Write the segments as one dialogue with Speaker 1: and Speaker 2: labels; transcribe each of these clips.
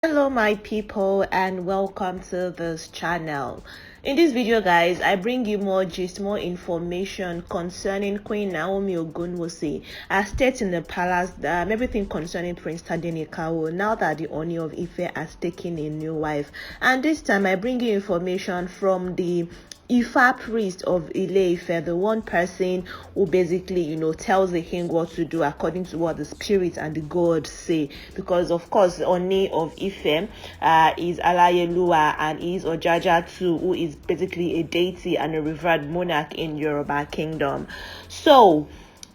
Speaker 1: Hello my people and welcome to this channel. In this video guys, I bring you more information concerning Queen Naomi Ogunwusi, as stated in the palace, everything concerning Prince Tadenikawo now that the Ooni of Ife has taken a new wife. And this time I bring you information from the Ifa priest of Ife, the one person who basically, tells the king what to do according to what the spirit and the gods say. Because of course, Ooni of Ife is Alayelua and is Ojaja too, who is basically a deity and a revered monarch in Yoruba kingdom. So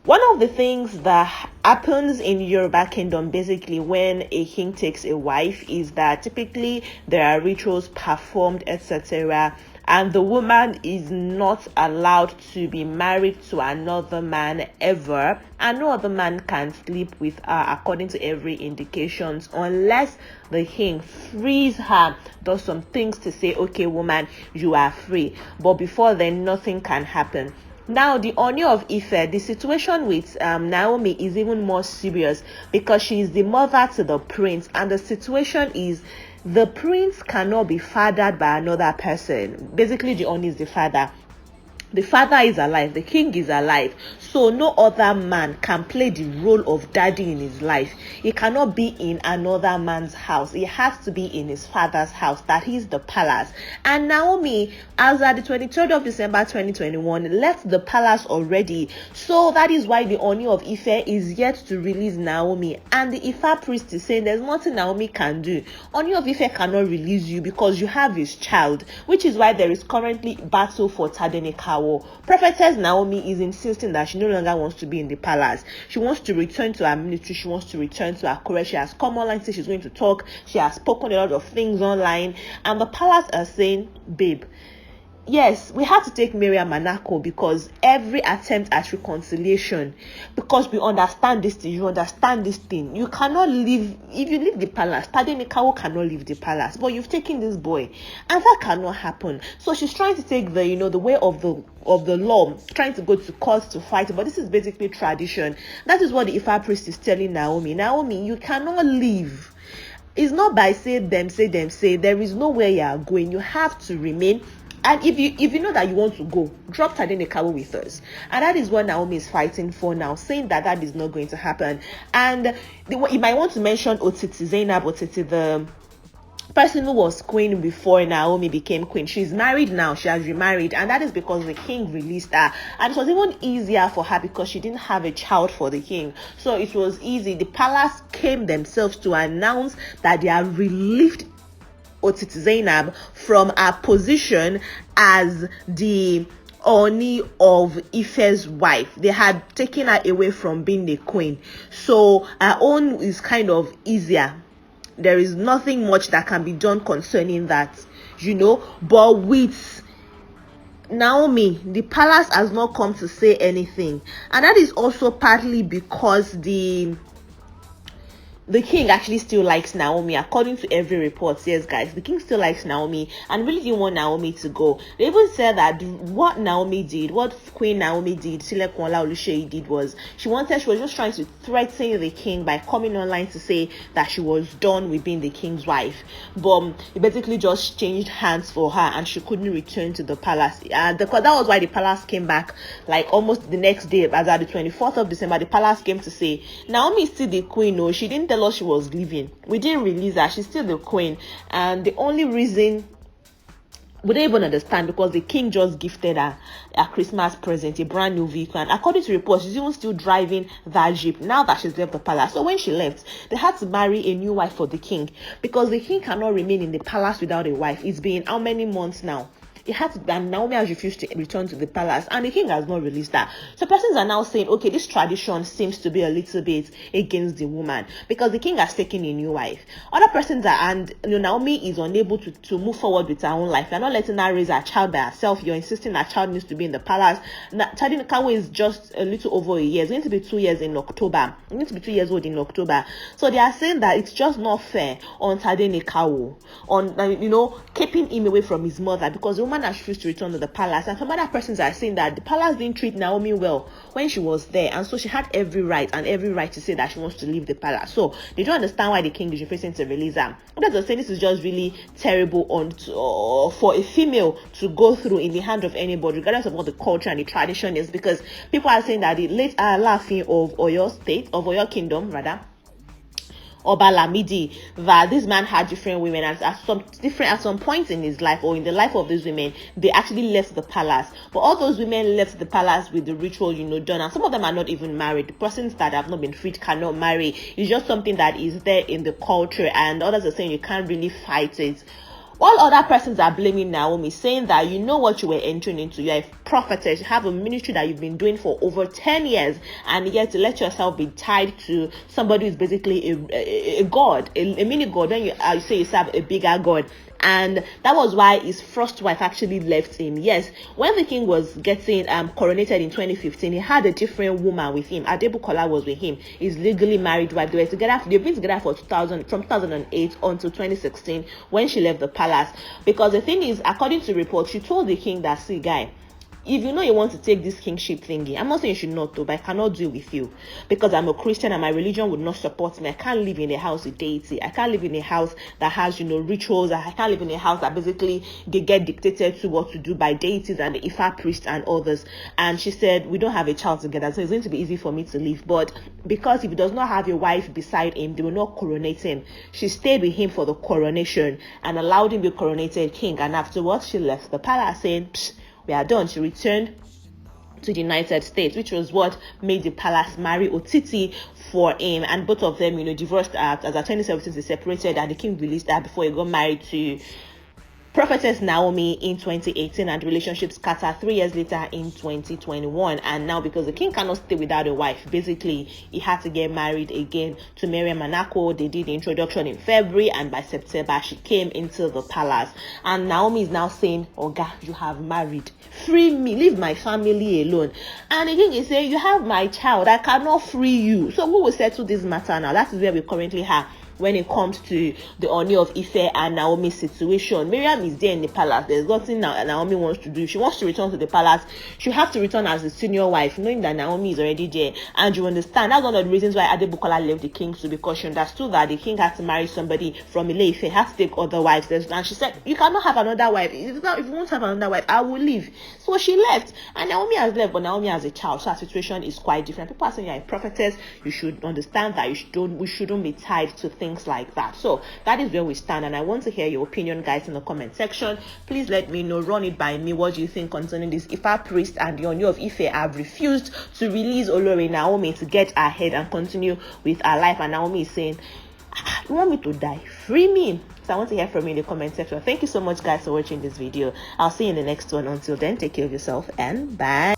Speaker 1: one of the things that happens in Yoruba kingdom basically when a king takes a wife is that typically there are rituals performed, etc., and the woman is not allowed to be married to another man ever, and no other man can sleep with her according to every indications, unless the king frees her, does some things to say, okay woman, you are free. But before then, nothing can happen. Now, the Ooni of Ife, the situation with Naomi is even more serious because she is the mother to the prince, and the situation is the prince cannot be fathered by another person. Basically, the Ooni is the father. The father is alive, the king is alive, so no other man can play the role of daddy in his life. He cannot be in another man's house. He has to be in his father's house, that is the palace. And Naomi, as at the 23rd of December 2021, left the palace already. So that is why the Ooni of Ife is yet to release Naomi. And the Ifa priest is saying there's nothing Naomi can do. Ooni of Ife cannot release you because you have his child, which is why there is currently battle for Tadenikawo. Prophetess Naomi is insisting that she no longer wants to be in the palace. She wants to return to her military. She wants to return to her courage. She has come online, says she's going to talk. She has spoken a lot of things online, and the palace are saying, babe, yes, we have to take Miriam Manako because every attempt at reconciliation, because we understand this thing, you understand this thing. You cannot leave, if you leave the palace, Tadenikawo cannot leave the palace, but you've taken this boy, and that cannot happen. So she's trying to take the way of the law, trying to go to court to fight, but this is basically tradition. That is what the Ifa priest is telling Naomi. Naomi, you cannot leave. It's not by say them. There is nowhere you are going. You have to remain. And if you know that you want to go, drop Tadenikawo with us. And that is what Naomi is fighting for now, saying that is not going to happen. And you might want to mention Otiti Zainab, Otiti, the person who was queen before Naomi became queen. She's married now. She has remarried, and that is because the king released her. And it was even easier for her because she didn't have a child for the king. So it was easy. The palace came themselves to announce that they have relieved Otiti Zainab from her position as the Ooni of Ife's wife. They had taken her away from being the queen. So her own is kind of easier. There is nothing much that can be done concerning that, But with Naomi, the palace has not come to say anything. And that is also partly because the king actually still likes Naomi, according to every report. Yes, guys, the king still likes Naomi and really didn't want Naomi to go. They even said that what Queen Naomi did, Silekwola Oluseyi did, was she was just trying to threaten the king by coming online to say that she was done with being the king's wife. But it basically just changed hands for her and she couldn't return to the palace. That was why the palace came back like almost the next day, as at the 24th of December, the palace came to say, Naomi is still the queen. No, she didn't tell us she was leaving. We didn't release her. She's still the queen. And the only reason we don't even understand, because the king just gifted her a Christmas present, a brand new vehicle, and according to reports, she's even still driving that jeep now that she's left the palace. So when she left, they had to marry a new wife for the king, because the king cannot remain in the palace without a wife. It's been how many months now? it had to, and Naomi has refused to return to the palace, and the king has not released her. So persons are now saying, okay, this tradition seems to be a little bit against the woman because the king has taken a new wife. Other persons are, and Naomi is unable to move forward with her own life. You're not letting her raise her child by herself. You're insisting that child needs to be in the palace. Chadi Kawo is just a little over a year. It's going to be 2 years in October. It's going to be 2 years old in October. So they are saying that it's just not fair on Tade Kawo, on keeping him away from his mother because the woman has refused to return to the palace. And some other persons are saying that the palace didn't treat Naomi well when she was there, and so she had every right to say that she wants to leave the palace. So they don't understand why the king is refusing to release her. Others are saying this is just really terrible for a female to go through in the hand of anybody, regardless of what the culture and the tradition is, because people are saying that the late Alaafin of Oyo Kingdom rather, Oba Lamidi, that this man had different women, and at some point in his life or in the life of these women, they actually left the palace. But all those women left the palace with the ritual, done, and some of them are not even married. The persons that have not been freed cannot marry. It's just something that is there in the culture, and others are saying you can't really fight it. While other persons are blaming Naomi, saying that you know what you were entering into. You're a prophetess. You have a ministry that you've been doing for over 10 years, and yet to let yourself be tied to somebody who's basically a god, a mini god. When you say you serve a bigger god. And that was why his first wife actually left him. Yes, when the king was getting coronated in 2015, he had a different woman with him. Adebukola was with him, his legally married wife. They've been together from 2008 until 2016 when she left the palace. Because the thing is, according to reports, she told the king that, see, guy, if you know you want to take this kingship thingy, I'm not saying you should not do, but I cannot do it with you because I'm a Christian and my religion would not support me. I can't live in a house with deity. I can't live in a house that has, rituals. I can't live in a house that basically they get dictated to what to do by deities and the Ifa priest and others. And she said, we don't have a child together, so it's going to be easy for me to leave. But because if he does not have a wife beside him, they will not coronate him. She stayed with him for the coronation and allowed him to be coronated king. And afterwards, she left the palace saying, we are done. She returned to the United States, which was what made the palace marry Otiti for him. And both of them, divorced as at 2017. They separated, and the king released her before he got married to Prophetess Naomi in 2018, and relationships scattered 3 years later in 2021. And now, because the king cannot stay without a wife, basically he had to get married again to Mariam Manako. They did the introduction in February, and by September she came into the palace. And Naomi is now saying, Oga, you have married, free me, leave my family alone. And the king is saying, you have my child, I cannot free you. So who will settle this matter now? That is where we currently are when it comes to the Ooni of Ife and Naomi situation. Miriam is there in the palace. There's nothing Naomi wants to do. If she wants to return to the palace, she'll have to return as a senior wife, knowing that Naomi is already there. And you understand, that's one of the reasons why Adebukola left the king too, because she understood that the king had to marry somebody from Ife, had to take other wives. And she said, you cannot have another wife. If you won't have another wife, I will leave. So she left. And Naomi has left, but Naomi has a child. So her situation is quite different. People are saying you're a prophetess. You should understand that we shouldn't be tied to things like that. So that is where we stand, and I want to hear your opinion, guys, in the comment section. Please let me know, run it by me. What do you think concerning this Ifa priest and the Ooni of Ife have refused to release Olori Naomi to get ahead and continue with her life? And Naomi is saying, you want me to die? Free me. So I want to hear from you in the comment section. Thank you so much, guys, for watching this video. I'll see you in the next one. Until then, take care of yourself and bye.